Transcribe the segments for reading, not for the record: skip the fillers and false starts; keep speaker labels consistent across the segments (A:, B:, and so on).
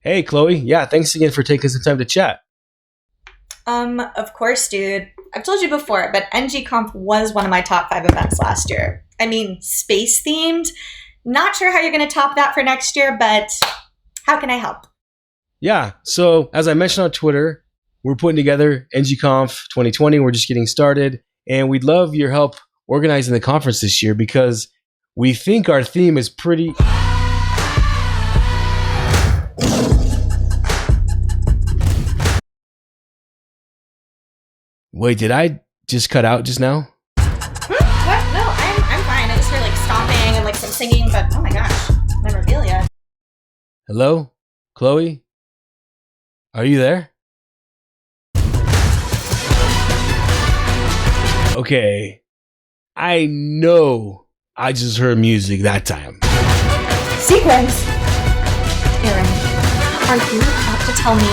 A: Hey, Chloe. Yeah, thanks again for taking some time to chat.
B: Of course, dude. I've told you before, but ng-conf was one of my top 5 events last year. I mean, space themed. Not sure how you're going to top that for next year, but how can I help?
A: Yeah, so as I mentioned on Twitter, we're putting together ng-conf 2020. We're just getting started, and we'd love your help organizing the conference this year because we think our theme is pretty. Wait, did I just cut out just now?
B: What? No, I'm fine. I just hear like stomping and like some singing, but oh my gosh, memorabilia.
A: Hello? Chloe? Are you there? Okay. I know I just heard music that time.
B: Sequence! Aaron, are you about to tell me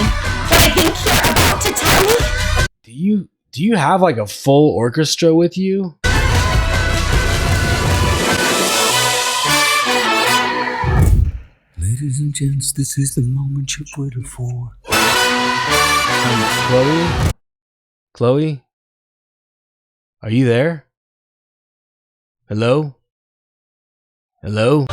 B: what I think you're about to tell me?
A: Do you have like a full orchestra with you?
C: Ladies and gents, this is the moment you've waited for.
A: Chloe? Chloe? Are you there? Hello? Hello?